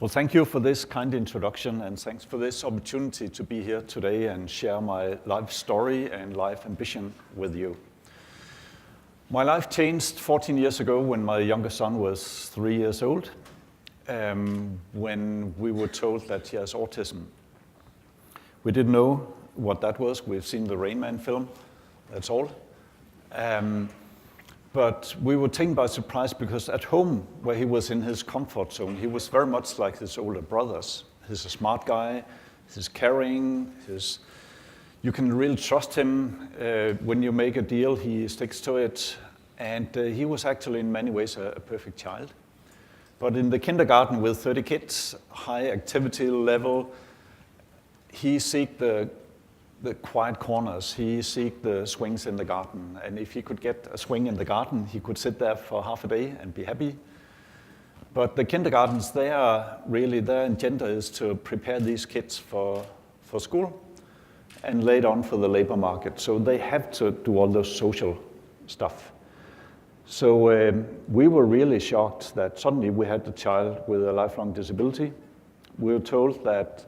Well, thank you for this kind introduction, and thanks for this opportunity to be here today and share my life story and life ambition with you. My life changed 14 years ago when my younger son was 3 years old, when we were told that he has autism. We didn't know what that was. We've seen the Rain Man film, that's all. But we were taken by surprise because at home, where he was in his comfort zone, he was very much like his older brothers. He's a smart guy, he's caring, you can really trust him. When you make a deal, he sticks to it. And he was actually in many ways a perfect child. But in the kindergarten with 30 kids, high activity level, he seeked the quiet corners, he seeked the swings in the garden. And if he could get a swing in the garden, he could sit there for half a day and be happy. But the kindergartens, their agenda is to prepare these kids for school and later on for the labor market. So they have to do all those social stuff. So we were really shocked that suddenly we had a child with a lifelong disability. We were told that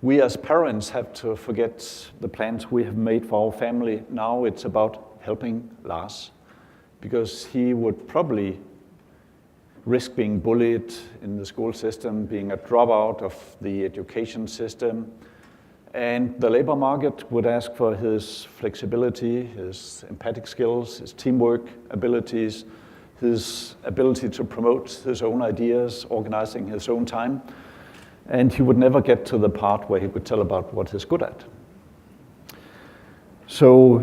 we as parents have to forget the plans we have made for our family. Now it's about helping Lars, because he would probably risk being bullied in the school system, being a dropout of the education system. And the labor market would ask for his flexibility, his empathic skills, his teamwork abilities, his ability to promote his own ideas, organizing his own time. And he would never get to the part where he could tell about what he's good at. So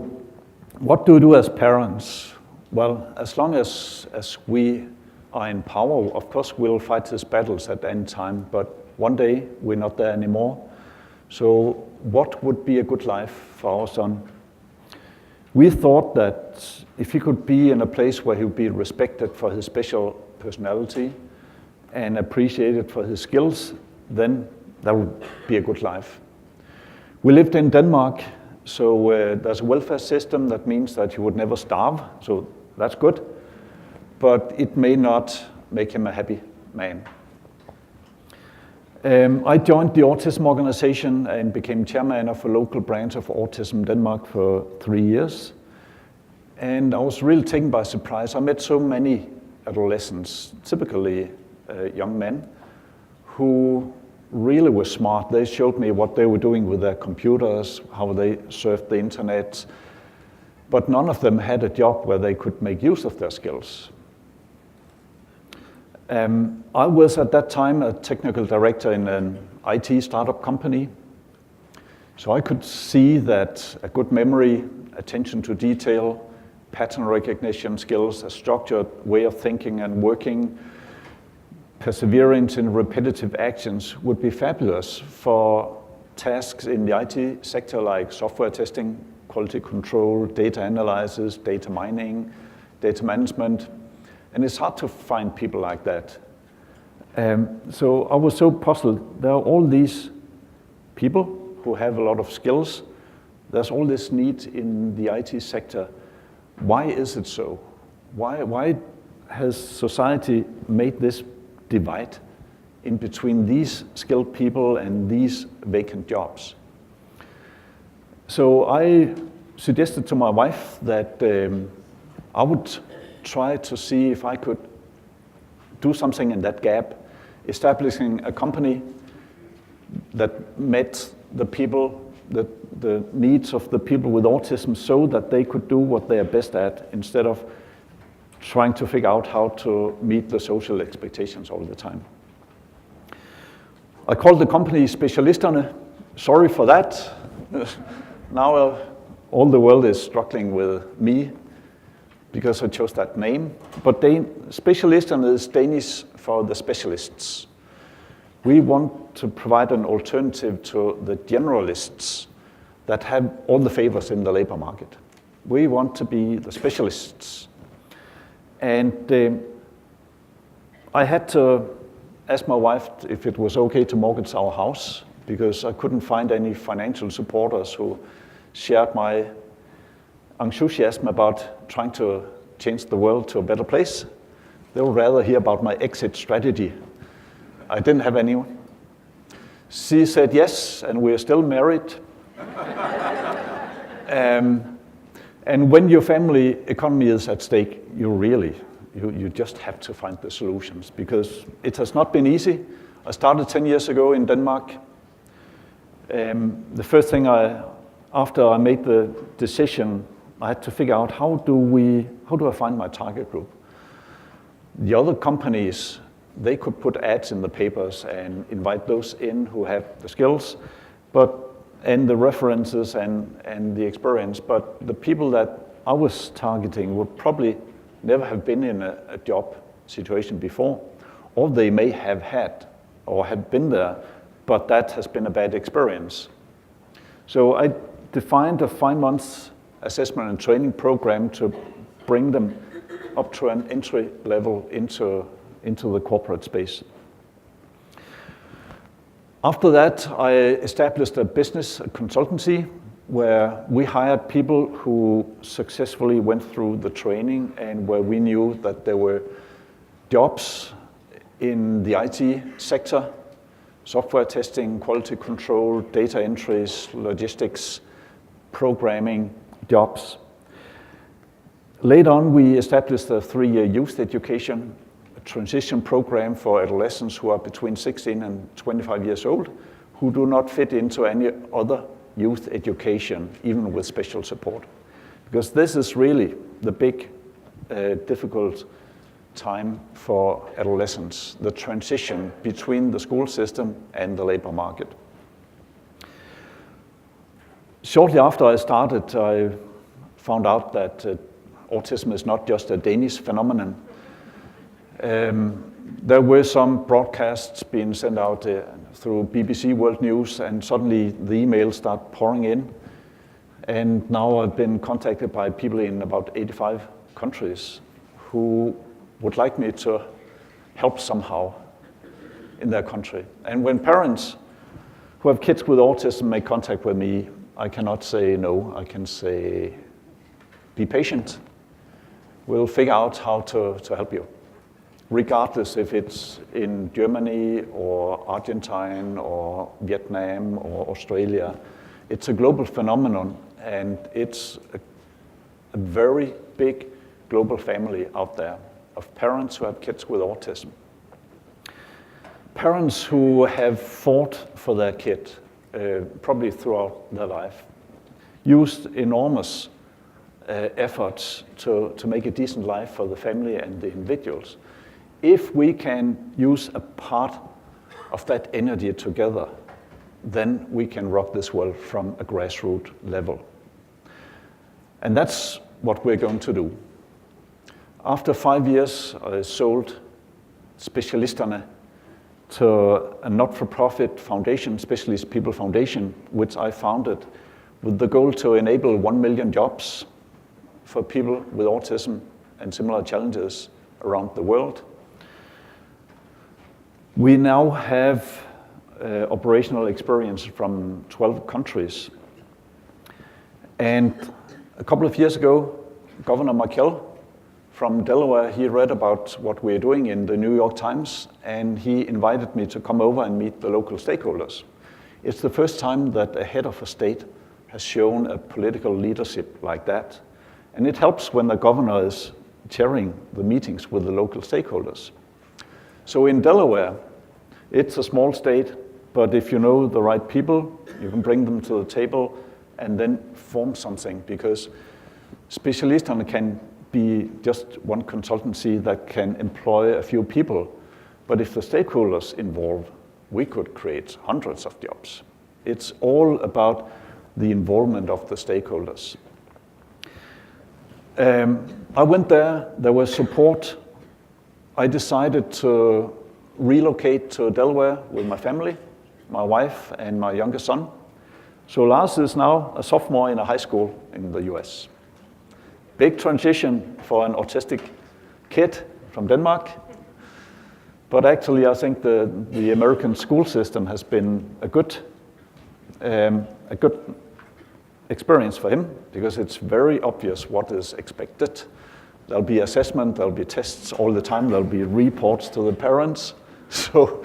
what do we do as parents? Well, as long as we are in power, of course we'll fight his battles at any time, but one day we're not there anymore. So what would be a good life for our son? We thought that if he could be in a place where he would be respected for his special personality and appreciated for his skills, then that would be a good life. We lived in Denmark, so there's a welfare system that means that he would never starve, so that's good, but it may not make him a happy man. I joined the autism organization and became chairman of a local branch of Autism Denmark for 3 years. And I was really taken by surprise. I met so many adolescents, typically young men, who really were smart. They showed me what they were doing with their computers, how they surfed the internet, but none of them had a job where they could make use of their skills. I was at that time a technical director in an IT startup company. So I could see that a good memory, attention to detail, pattern recognition skills, a structured way of thinking and working, perseverance in repetitive actions would be fabulous for tasks in the IT sector like software testing, quality control, data analysis, data mining, data management. And it's hard to find people like that. So I was so puzzled. There are all these people who have a lot of skills. There's all this need in the IT sector. Why is it so? Why has society made this divide in between these skilled people and these vacant jobs? So I suggested to my wife that I would try to see if I could do something in that gap, establishing a company that met the people, the needs of the people with autism so that they could do what they are best at instead of trying to figure out how to meet the social expectations all the time. I called the company Specialisterne. Sorry for that. Now all the world is struggling with me because I chose that name. But Specialisterne is Danish for the specialists. We want to provide an alternative to the generalists that have all the favors in the labor market. We want to be the specialists. And I had to ask my wife if it was okay to mortgage our house because I couldn't find any financial supporters who shared my enthusiasm about trying to change the world to a better place. They would rather hear about my exit strategy. I didn't have anyone. She said yes, and we're still married. And when your family economy is at stake, you just have to find the solutions, because it has not been easy. I started 10 years ago in Denmark. The first thing after I made the decision, I had to figure out how do I find my target group? The other companies, they could put ads in the papers and invite those in who have the skills, and the references and the experience, but the people that I was targeting would probably never have been in a job situation before, or they may have had or have been there, but that has been a bad experience. So I defined a 5-month assessment and training program to bring them up to an entry level into the corporate space. After that, I established a business consultancy where we hired people who successfully went through the training, and where we knew that there were jobs in the IT sector, software testing, quality control, data entries, logistics, programming jobs. Later on, we established a 3-year youth education transition program for adolescents who are between 16 and 25 years old, who do not fit into any other youth education, even with special support. Because this is really the big, difficult time for adolescents, the transition between the school system and the labor market. Shortly after I started, I found out that autism is not just a Danish phenomenon. There were some broadcasts being sent out through BBC World News, and suddenly the emails start pouring in. And now I've been contacted by people in about 85 countries who would like me to help somehow in their country. And when parents who have kids with autism make contact with me, I cannot say no. I can say, be patient. We'll figure out how to help you, regardless if it's in Germany or Argentina or Vietnam or Australia. It's a global phenomenon, and it's a very big global family out there of parents who have kids with autism. Parents who have fought for their kid, probably throughout their life, used enormous efforts to make a decent life for the family and the individuals. If we can use a part of that energy together, then we can rock this world from a grassroots level. And that's what we're going to do. After 5 years, I sold Specialisterne to a not-for-profit foundation, Specialist People Foundation, which I founded with the goal to enable 1 million jobs for people with autism and similar challenges around the world. We now have operational experience from 12 countries. And a couple of years ago, Governor Markell from Delaware, he read about what we're doing in the New York Times, and he invited me to come over and meet the local stakeholders. It's the first time that a head of a state has shown a political leadership like that. And it helps when the governor is chairing the meetings with the local stakeholders. So in Delaware, it's a small state, but if you know the right people, you can bring them to the table and then form something, because Specialisterne can be just one consultancy that can employ a few people. But if the stakeholders involved, we could create hundreds of jobs. It's all about the involvement of the stakeholders. I went there was support. I decided to relocate to Delaware with my family, my wife and my youngest son. So Lars is now a sophomore in a high school in the US. Big transition for an autistic kid from Denmark. But actually, I think the American school system has been a good experience for him, because it's very obvious what is expected. There'll be assessment, there'll be tests all the time, there'll be reports to the parents. So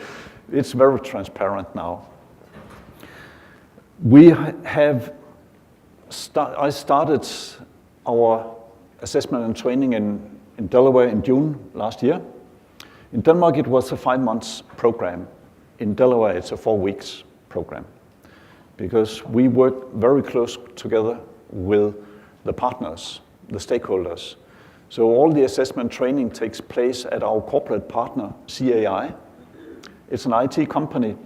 It's very transparent now. We have I started our assessment and training in Delaware in June last year. In Denmark, it was a 5 months program. In Delaware, it's a 4 weeks program, because we work very close together with the partners, the stakeholders. So all the assessment training takes place at our corporate partner, CAI. It's an IT company,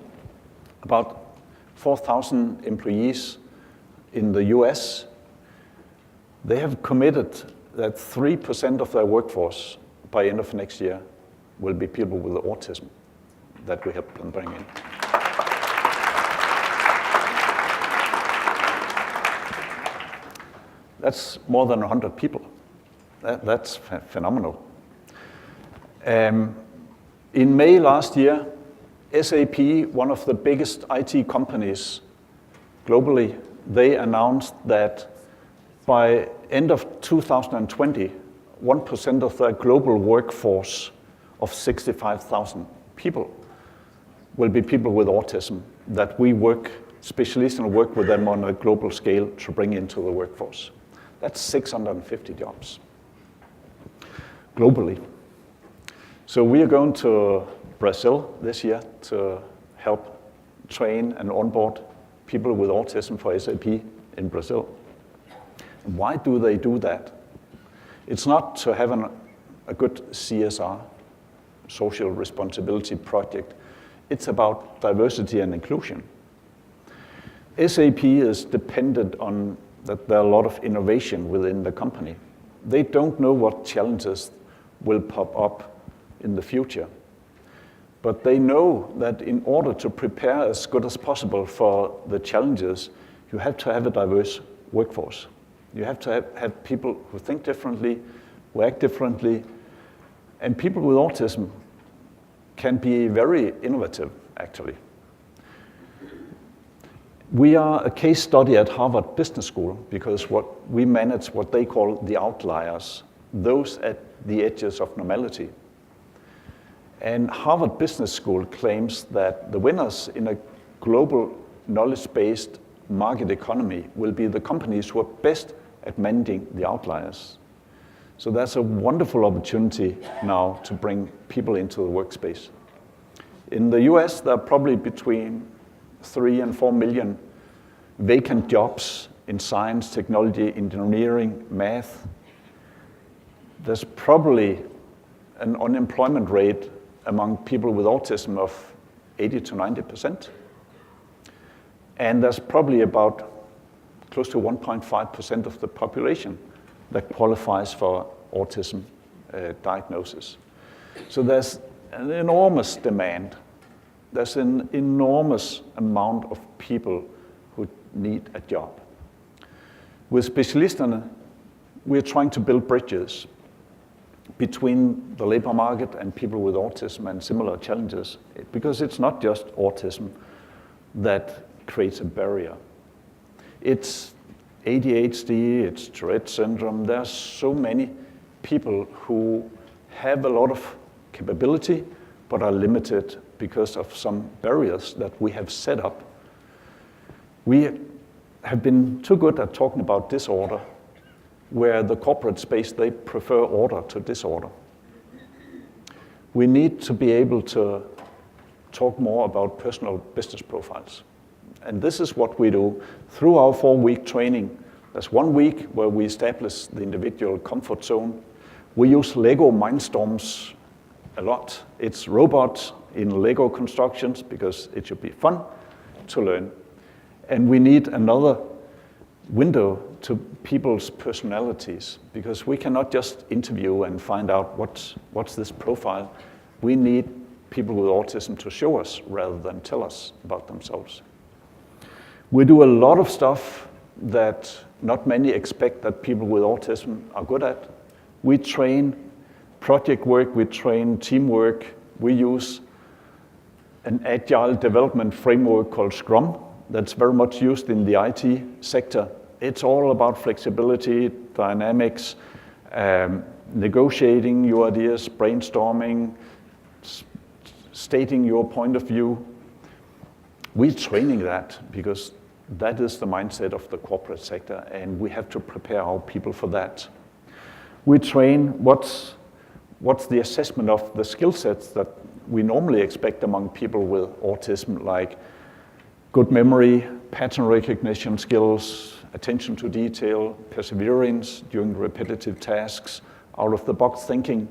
about 4,000 employees in the US. They have committed that 3% of their workforce by end of next year will be people with autism that we help them bring in. That's more than 100 people. That's phenomenal. In May last year, SAP, one of the biggest IT companies globally, they announced that by end of 2020, 1% of their global workforce of 65,000 people will be people with autism that we work, specialists and work with them on a global scale to bring into the workforce. That's 650 jobs globally. So we are going to Brazil this year to help train and onboard people with autism for SAP in Brazil. And why do they do that? It's not to have a good CSR, social responsibility project. It's about diversity and inclusion. SAP is dependent on that there are a lot of innovation within the company. They don't know what challenges will pop up in the future. But they know that in order to prepare as good as possible for the challenges, you have to have a diverse workforce. You have to have people who think differently, who act differently, and people with autism can be very innovative, actually. We are a case study at Harvard Business School because we manage what they call the outliers, those at the edges of normality. And Harvard Business School claims that the winners in a global knowledge-based market economy will be the companies who are best at managing the outliers. So that's a wonderful opportunity now to bring people into the workspace. In the US, there are probably between 3 and 4 million vacant jobs in science, technology, engineering, math. There's probably an unemployment rate among people with autism of 80 to 90%. And there's probably about close to 1.5% of the population that qualifies for autism diagnosis. So there's an enormous demand. There's an enormous amount of people who need a job. With Specialisterne, we're trying to build bridges between the labor market and people with autism and similar challenges, because it's not just autism that creates a barrier. It's ADHD, it's Tourette syndrome. There are so many people who have a lot of capability but are limited because of some barriers that we have set up. We have been too good at talking about disorder, where the corporate space, they prefer order to disorder. We need to be able to talk more about personal business profiles. And this is what we do through our 4-week training. There's 1 week where we establish the individual comfort zone. We use Lego Mindstorms a lot. It's robots in Lego constructions because it should be fun to learn. And we need another window to people's personalities, because we cannot just interview and find out what's this profile. We need people with autism to show us rather than tell us about themselves. We do a lot of stuff that not many expect that people with autism are good at. We train project work, we train teamwork. We use an agile development framework called Scrum that's very much used in the IT sector. It's all about flexibility, dynamics, negotiating new ideas, brainstorming, stating your point of view. We're training that because that is the mindset of the corporate sector, and we have to prepare our people for that. We train what's the assessment of the skill sets that we normally expect among people with autism, like good memory, pattern recognition skills, attention to detail, perseverance during repetitive tasks, out-of-the-box thinking.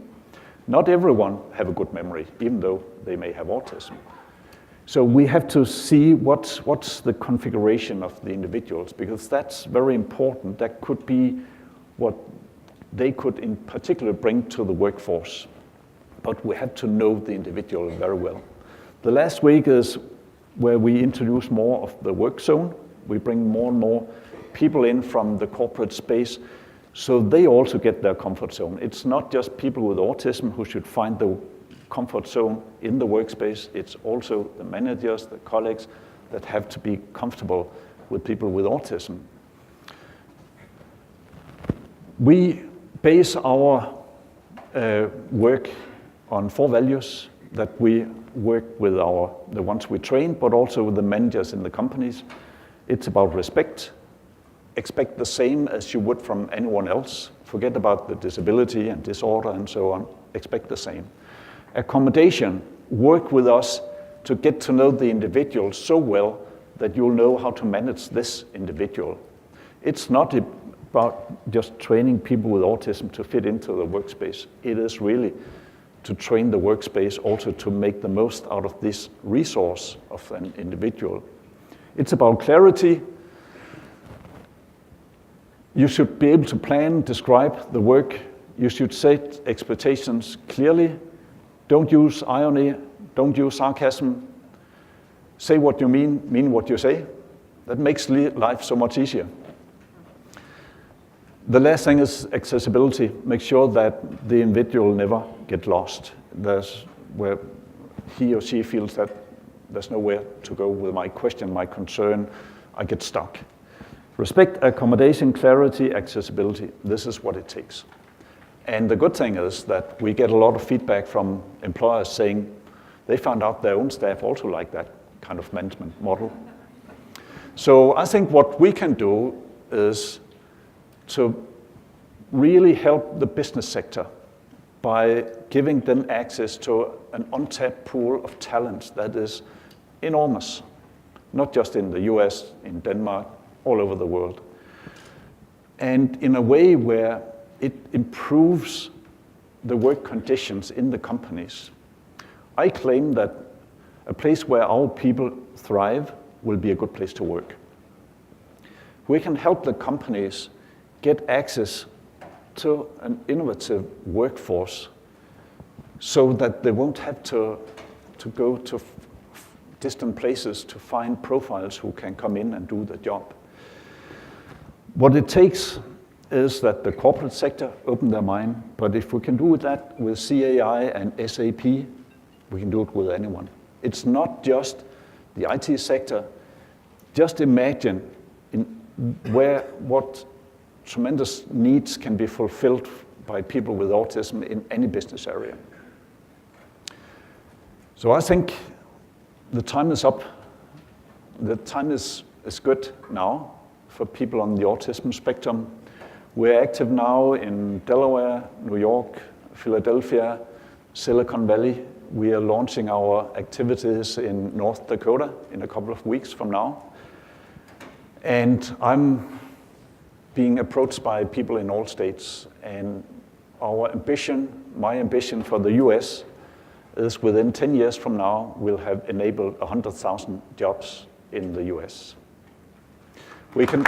Not everyone have a good memory, even though they may have autism. So we have to see what's the configuration of the individuals, because that's very important. That could be what they could in particular bring to the workforce. But we have to know the individual very well. The last week is where we introduce more of the work zone. We bring more and more people in from the corporate space, so they also get their comfort zone. It's not just people with autism who should find the comfort zone in the workspace. It's also the managers, the colleagues that have to be comfortable with people with autism. We base our work on 4 values that we work with the ones we train, but also with the managers in the companies. It's about respect. Expect the same as you would from anyone else. Forget about the disability and disorder and so on. Expect the same. Accommodation. Work with us to get to know the individual so well that you'll know how to manage this individual. It's not about just training people with autism to fit into the workspace. It is really to train the workspace also to make the most out of this resource of an individual. It's about clarity. You should be able to plan, describe the work. You should set expectations clearly. Don't use irony, don't use sarcasm. Say what you mean what you say. That makes life so much easier. The last thing is accessibility. Make sure that the individual never get lost. There's where he or she feels that there's nowhere to go with my question, my concern, I get stuck. Respect, accommodation, clarity, accessibility. This is what it takes. And the good thing is that we get a lot of feedback from employers saying they found out their own staff also like that kind of management model. So I think what we can do is to really help the business sector by giving them access to an untapped pool of talent that is enormous, not just in the US, in Denmark, all over the world. And in a way where it improves the work conditions in the companies. I claim that a place where our people thrive will be a good place to work. We can help the companies get access to an innovative workforce so that they won't have to go to distant places to find profiles who can come in and do the job. What it takes is that the corporate sector open their mind, but if we can do that with CAI and SAP, we can do it with anyone. It's not just the IT sector. Just imagine what tremendous needs can be fulfilled by people with autism in any business area. So I think the time is up. The time is good now for people on the autism spectrum. We're active now in Delaware, New York, Philadelphia, Silicon Valley. We are launching our activities in North Dakota in a couple of weeks from now. And I'm being approached by people in all states. And our ambition, my ambition for the US is within 10 years from now, we'll have enabled 100,000 jobs in the US. We can.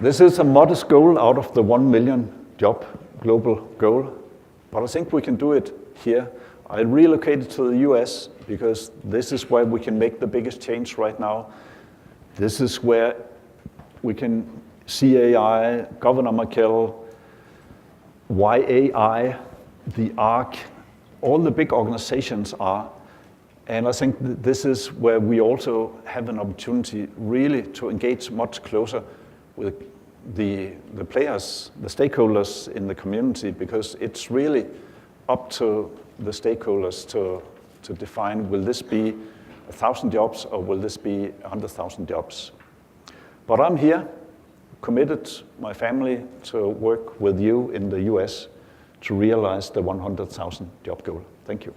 This is a modest goal out of the 1 million job global goal, but I think we can do it here. I relocated to the US because this is where we can make the biggest change right now. This is where we can CAI, Governor Merkel, YAI, the ARC, all the big organizations are. And I think this is where we also have an opportunity really to engage much closer with the players, the stakeholders in the community, because it's really up to the stakeholders to define, will this be 1,000 jobs or will this be 100,000 jobs? But I'm here, committed, my family, to work with you in the US to realize the 100,000 job goal. Thank you.